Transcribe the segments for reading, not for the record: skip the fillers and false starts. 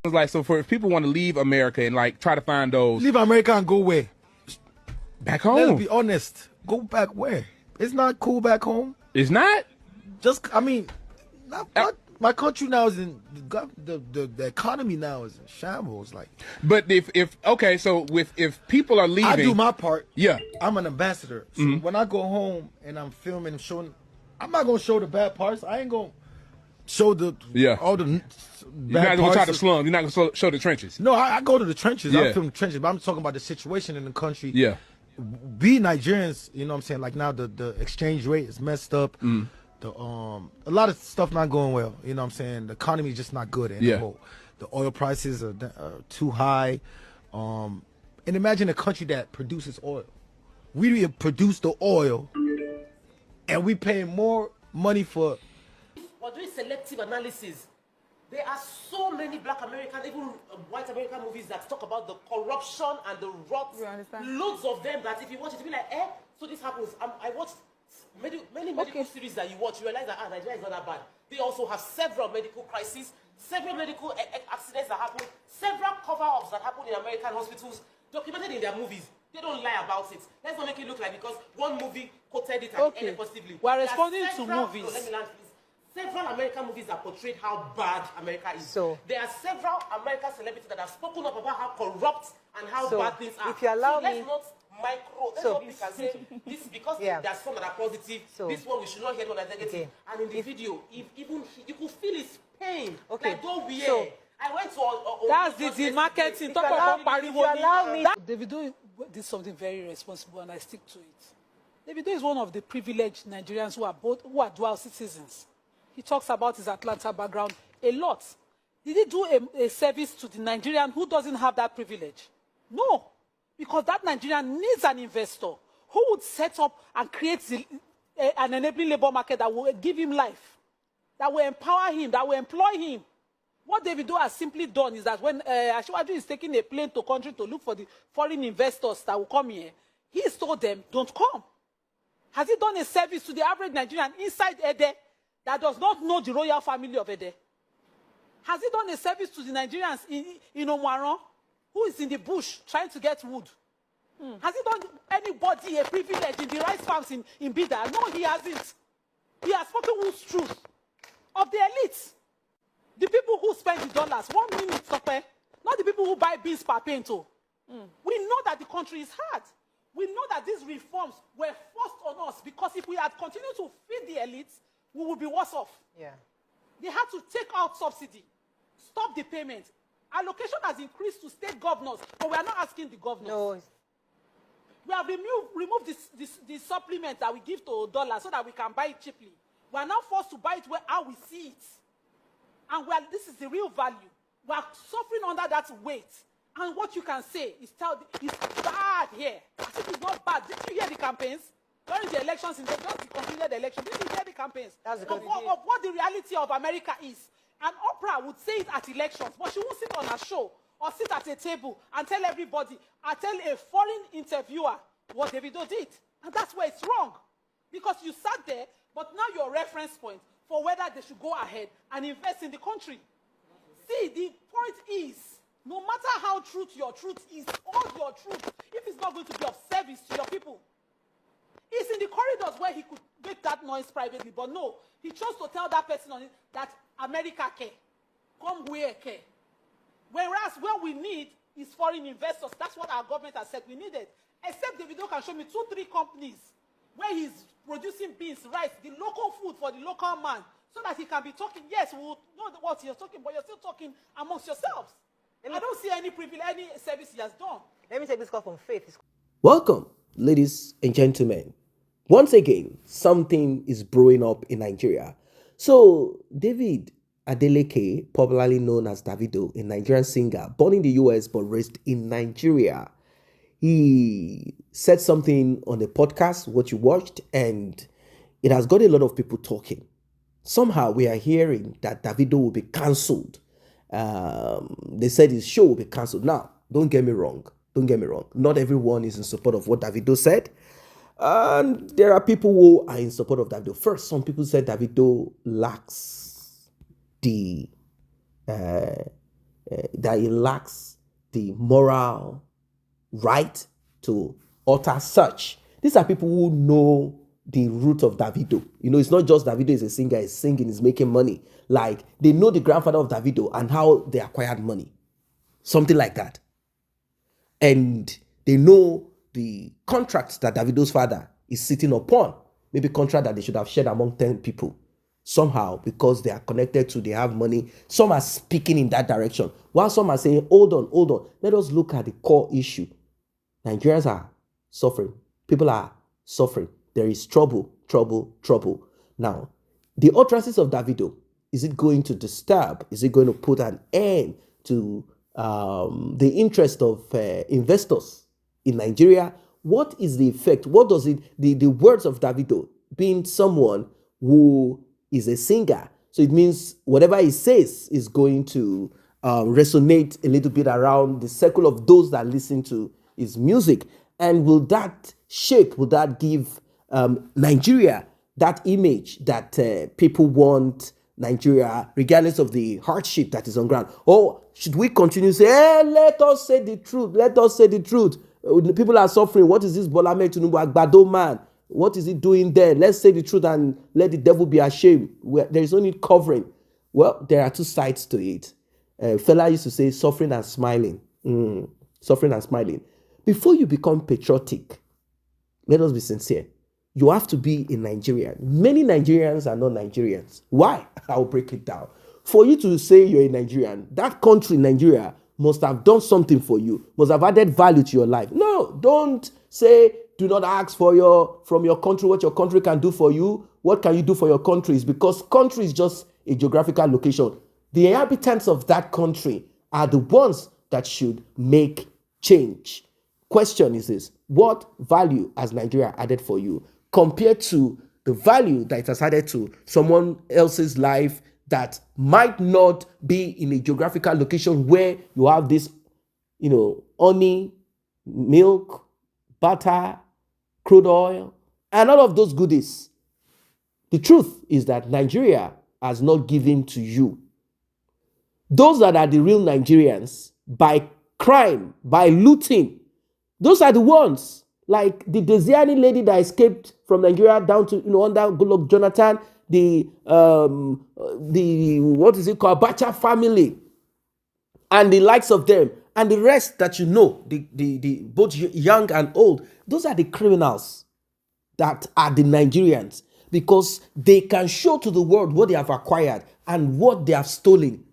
was like, so for if people want to leave America and like try to find those, leave America and go where? Back home. Let's be honest. Go back where? It's not cool back home. It's not. My country now is in the economy now is in shambles. Like, but if people are leaving, I do my part. Yeah, I'm an ambassador. So when I go home and I'm filming and showing, I'm not gonna show the bad parts. I ain't gonna show all the bad You're not gonna try to slum. You're not gonna show the trenches. No, I go to the trenches. Yeah. I film the trenches, but I'm talking about the situation in the country. Yeah. We Nigerians, you know what I'm saying? Like now the exchange rate is messed up. A lot of stuff not going well. You know what I'm saying? The economy is just not good anymore. The oil prices are too high. And imagine a country that produces oil. We produce the oil, and we pay more money for. We're doing selective analysis. There are so many black American, even white American movies that talk about the corruption and the rot. Loads of them that if you watch it, you'll be like, so this happens. I watched many medical series that you watch, you realize that Nigeria is not that bad. They also have several medical crises, several medical accidents that happen, several cover-ups that happen in American hospitals, documented in their movies. They don't lie about it. Let's not make it look like because one movie quoted it and ended positively. We're responding to movies. Let me land, please. Several American movies that portrayed how bad America is. So there are several American celebrities that have spoken up about how corrupt and how bad things are. If you allow me, let's not let's not pick and say this because there's some that are positive. This one we should not hear one that's negative. And in the video, you could feel his pain. Like don't be here. I went to that's the marketing. Talk about Davido did something very responsible, and I stick to it. Davido is one of the privileged Nigerians who are dual citizens. He talks about his Atlanta background a lot. Did he do a service to the Nigerian who doesn't have that privilege? No, because that Nigerian needs an investor who would set up and create an enabling labor market that will give him life, that will empower him, that will employ him. What Davido has simply done is that when Asiwaju is taking a plane to country to look for the foreign investors that will come here, he has told them, don't come. Has he done a service to the average Nigerian inside Ede that does not know the royal family of Ede? Has he done a service to the Nigerians in Omwaron, who is in the bush trying to get wood? Has he done anybody a privilege in the rice farms in Bida? No, he hasn't. He has spoken who's truth of the elites. The people who spend the dollars, 1 minute, not the people who buy beans per pinto. We know that the country is hard. We know that these reforms were forced on us because if we had continued to feed the elites, we would be worse off. Yeah. They had to take out subsidy, stop the payment. Allocation has increased to state governors, but we are not asking the governors. No. We have removed the supplement that we give to dollars so that we can buy it cheaply. We are now forced to buy it how we see it. And this is the real value. We are suffering under that weight. And what you can say is bad here. As if it's not bad. Did you hear the campaigns? During the elections, just the concluded election, did you hear the campaigns? That's of what the reality of America is. And Oprah would say it at elections, but she won't sit on a show or sit at a table and tell everybody, or tell a foreign interviewer what Davido did. And that's where it's wrong. Because you sat there, but now your reference point for whether they should go ahead and invest in the country. See, the point is, no matter how true your truth is, all your truth, if it's not going to be of service to your people, it's in the corridors where he could make that noise privately, but no, he chose to tell that person on it that America care, come where care. Whereas what we need is foreign investors. That's what our government has said we needed. Except Davido can show me 2-3 companies where he's producing beans, rice, the local food for the local man, so that he can be talking. Yes, we will know what you're talking, but you're still talking amongst yourselves. I don't see any privilege, any service he has done. Let me take this call from Faith. Welcome, ladies and gentlemen. Once again, something is brewing up in Nigeria. So, David Adeleke, popularly known as Davido, a Nigerian singer, born in the US but raised in Nigeria, he said something on a podcast, what you watched, and it has got a lot of people talking. Somehow we are hearing that Davido will be cancelled. They said his show will be cancelled. Now, don't get me wrong. Not everyone is in support of what Davido said. And there are people who are in support of Davido. First, some people said Davido lacks the that he lacks the moral right to utter such. These are people who know the root of Davido. It's not just Davido is a singer, he's singing, he's making money. Like, they know the grandfather of Davido and how they acquired money. Something like that. And they know the contracts that Davido's father is sitting upon. Maybe contract that they should have shared among 10 people. Somehow, because they are connected to, they have money. Some are speaking in that direction. While some are saying, hold on. Let us look at the core issue. Nigerians are suffering. People are suffering. There is trouble. Now, the utterances of Davido, is it going to disturb? Is it going to put an end to the interest of investors in Nigeria? What is the effect? What does it, the words of Davido, being someone who is a singer, so it means whatever he says is going to resonate a little bit around the circle of those that listen to his music. And will that give Nigeria that image that people want Nigeria, regardless of the hardship that is on ground? Or should we continue to say, hey, let us say the truth? People are suffering. What is this Bola Ahmed Tinubu Agbado man? What is he doing there? Let's say the truth and let the devil be ashamed. There is no need covering. Well, there are two sides to it. Fella used to say suffering and smiling. Suffering and smiling. Before you become patriotic, let us be sincere. You have to be a Nigerian. Many Nigerians are not Nigerians. Why? I'll break it down. For you to say you're a Nigerian, that country, Nigeria, must have done something for you, must have added value to your life. No, don't say, do not ask from your country what your country can do for you. What can you do for your countries? Because country is just a geographical location. The inhabitants of that country are the ones that should make change. Question is this: what value has Nigeria added for you compared to the value that it has added to someone else's life that might not be in a geographical location where you have this, honey, milk, butter, crude oil, and all of those goodies? The truth is that Nigeria has not given to you. Those that are the real Nigerians, by crime, by looting, those are the ones, like the Desiani lady that escaped from Nigeria down to, under Goodluck Jonathan, the what is it called, Abacha family, and the likes of them, and the rest that the both young and old. Those are the criminals that are the Nigerians, because they can show to the world what they have acquired and what they have stolen.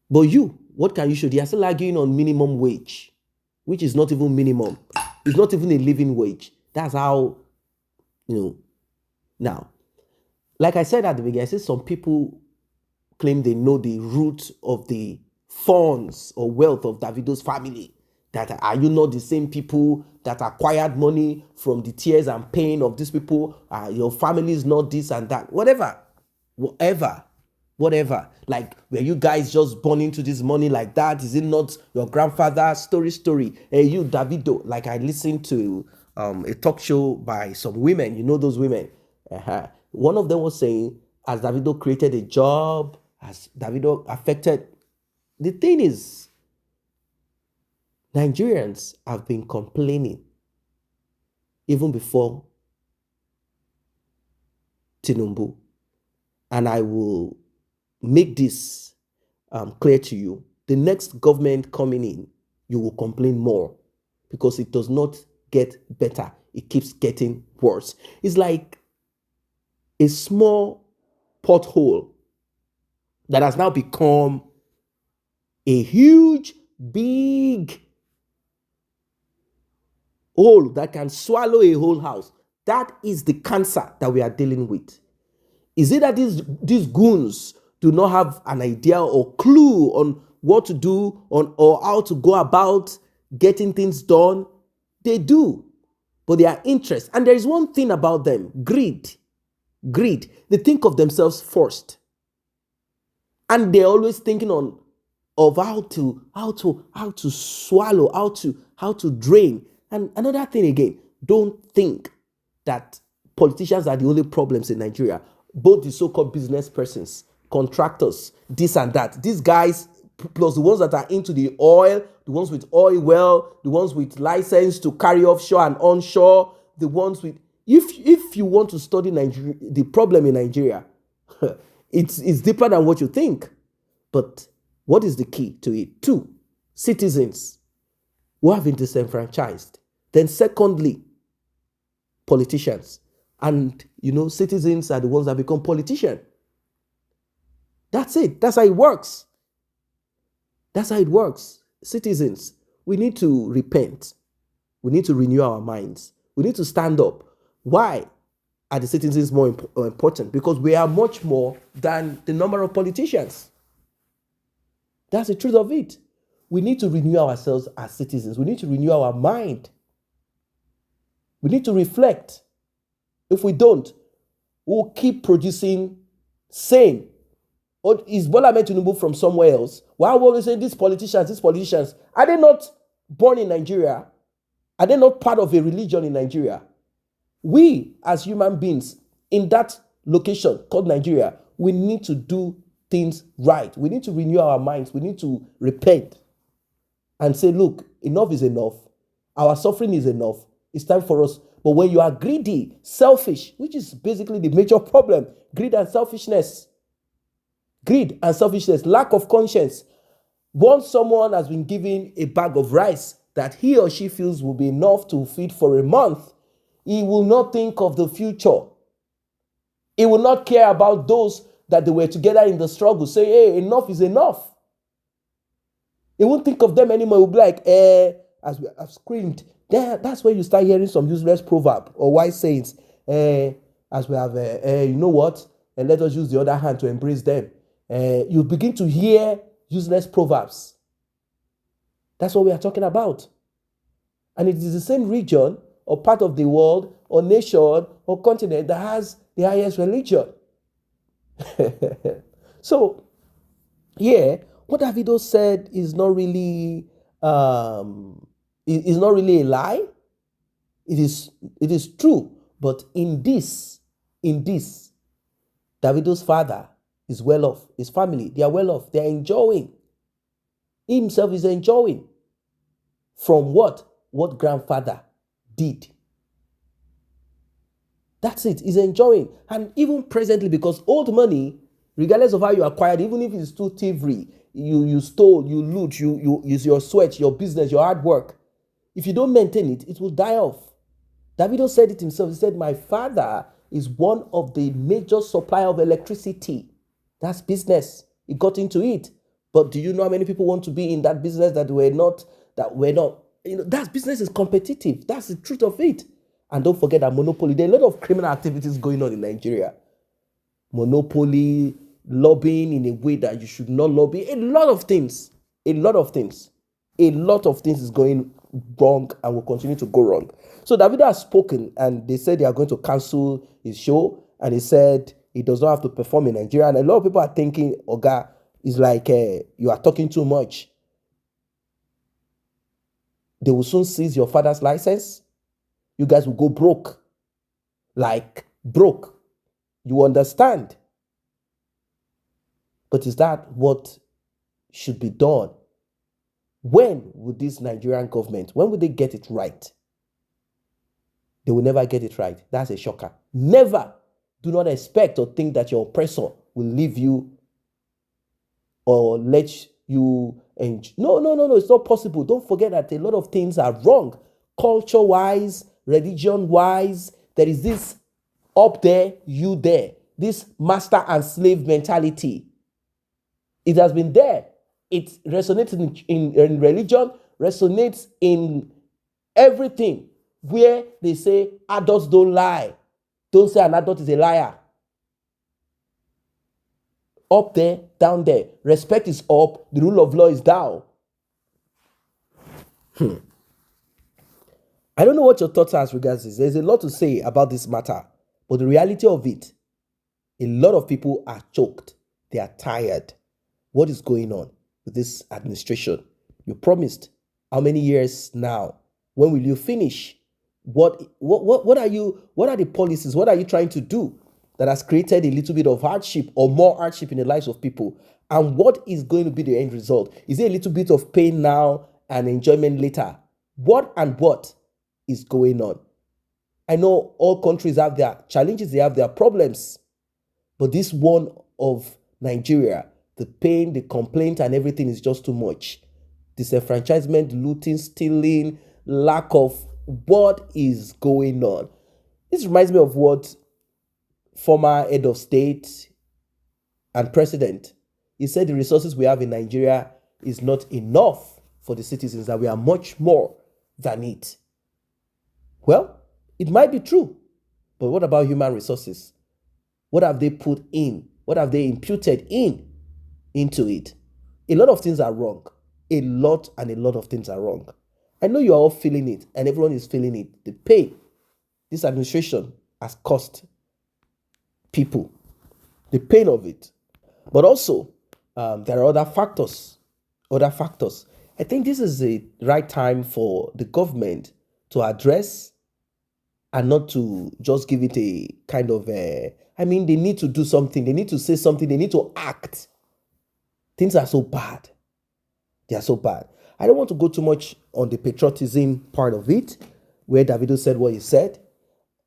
But you, what can you show? They are still arguing on minimum wage, which is not even minimum. It's not even a living wage. That's how, Now, like I said at the beginning, I said some people claim they know the root of the funds or wealth of Davido's family. That are you not the same people that acquired money from the tears and pain of these people? Your family is not this and that. Whatever. Like, were you guys just born into this money like that? Is it not your grandfather? Story. Hey, you, Davido. Like, I listened to a talk show by some women. Those women. One of them was saying, has Davido created a job? Has Davido affected? The thing is, Nigerians have been complaining even before Tinubu. And I will make this clear to you. The next government coming in, you will complain more, because it does not get better. It keeps getting worse. It's like a small pothole that has now become a huge, big hole that can swallow a whole house. That is the cancer that we are dealing with. Is it that these goons do not have an idea or clue on what to do or how to go about getting things done? They do, but they are interested. And there is one thing about them: greed. They think of themselves first, and they're always thinking of how to swallow, how to drain. And another thing again, don't think that politicians are the only problems in Nigeria. Both the so-called business persons, contractors, this and that. These guys plus the ones that are into the oil, the ones with oil well, the ones with license to carry offshore and onshore, the ones with... If you want to study Nigeria, the problem in Nigeria, it's deeper than what you think. But what is the key to it? 2, citizens who have been disenfranchised. Then secondly, politicians. And, citizens are the ones that become politicians. That's it. That's how it works. That's how it works. Citizens, we need to repent. We need to renew our minds. We need to stand up. Why are the citizens more important? Because we are much more than the number of politicians. That's the truth of it. We need to renew ourselves as citizens. We need to renew our mind. We need to reflect. If we don't, we'll keep producing same. Or is Bola Tinubu from somewhere else? Why are we always saying these politicians? Are they not born in Nigeria? Are they not part of a religion in Nigeria? We, as human beings, in that location called Nigeria, we need to do things right. We need to renew our minds. We need to repent and say, look, enough is enough. Our suffering is enough. It's time for us. But when you are greedy, selfish, which is basically the major problem, greed and selfishness, lack of conscience. Once someone has been given a bag of rice that he or she feels will be enough to feed for a month, he will not think of the future. He will not care about those that they were together in the struggle. Say, hey, enough is enough. He won't think of them anymore. He will be like, as we have screamed. That's where you start hearing some useless proverb or wise sayings. As we have, you know what? And let us use the other hand to embrace them. You begin to hear useless proverbs. That's what we are talking about. And it is the same region or part of the world or nation or continent that has the highest religion. So, what Davido said is not really a lie. It is true. But in this, Davido's father is well off. His family, they are well off. They are enjoying. He himself is enjoying from what grandfather did. That's it. He's enjoying. And even presently, because old money, regardless of how you acquired, even if it's too thievery, you stole, you loot, you use your sweat, your business, your hard work. If you don't maintain it, it will die off. Davido said it himself. He said, my father is one of the major supplier of electricity. That's business. He got into it. But do you know how many people want to be in that business that were not? That business is competitive. That's the truth of it. And don't forget that monopoly. There are a lot of criminal activities going on in Nigeria. Monopoly, lobbying in a way that you should not lobby. A lot of things is going wrong and will continue to go wrong. So Davido has spoken and they said they are going to cancel his show. And he said he does not have to perform in Nigeria. And a lot of people are thinking, Oga, it's like you are talking too much. They will soon seize your father's license. You guys will go broke. Like broke. You understand? But is that what should be done? When would this Nigerian government, when will they get it right? They will never get it right. That's a shocker. Never. Do not expect or think that your oppressor will leave you or let you enjoy. No. It's not possible. Don't forget that a lot of things are wrong. Culture-wise, religion-wise, there is this up there, you there. This master and slave mentality. It has been there. It resonates in religion, resonates in everything where they say adults don't lie. Don't say an adult is a liar. Up there, down there. Respect is up. The rule of law is down. I don't know what your thoughts are as regards this. There's a lot to say about this matter. But the reality of it, a lot of people are choked. They are tired. What is going on with this administration? You promised how many years now? When will you finish? What are the policies? What are you trying to do that has created a little bit of hardship or more hardship in the lives of people. And what is going to be the end result? Is it a little bit of pain now and enjoyment later? What is going on? I know all countries have their challenges, they have their problems. But this one of Nigeria, the pain, the complaint, and everything is just too much. Disenfranchisement, looting, stealing, lack of what is going on. This reminds me of what former head of state and president, he said the resources we have in Nigeria is not enough for the citizens, that we are much more than it. Well, it might be true, but what about human resources? What have they put in? What have they imputed into it? A lot of things are wrong. A lot of things are wrong. I know you are all feeling it, and everyone is feeling it. The pain this administration has cost people, the pain of it. But also, there are other factors. I think this is the right time for the government to address and not to just give it a kind of they need to do something. They need to say something. They need to act. Things are so bad. They are so bad. I don't want to go too much on the patriotism part of it, where Davido said what he said.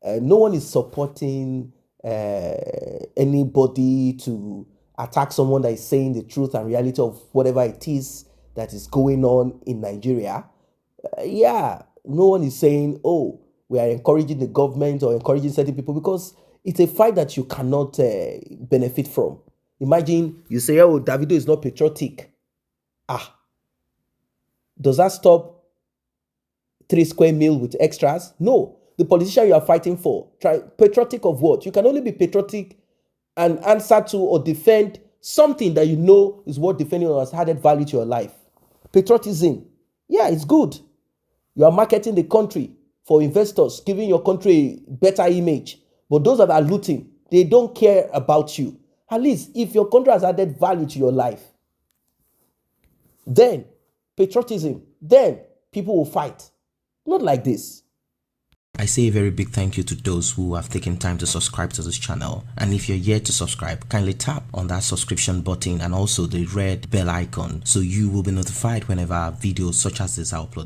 No one is supporting anybody to attack someone that is saying the truth and reality of whatever it is that is going on in Nigeria. No one is saying, oh, we are encouraging the government or encouraging certain people, because it's a fight that you cannot benefit from. Imagine you say, oh, Davido is not patriotic. Does that stop 3 square meal with extras? No. The politician you are fighting for, patriotic of what? You can only be patriotic and answer to or defend something that you know is worth defending or has added value to your life. Patriotism, it's good. You are marketing the country for investors, giving your country a better image. But those that are looting, they don't care about you. At least if your country has added value to your life, then patriotism, then people will fight. Not like this. I say a very big thank you to those who have taken time to subscribe to this channel. And if you're yet to subscribe, kindly tap on that subscription button and also the red bell icon so you will be notified whenever videos such as this are uploaded.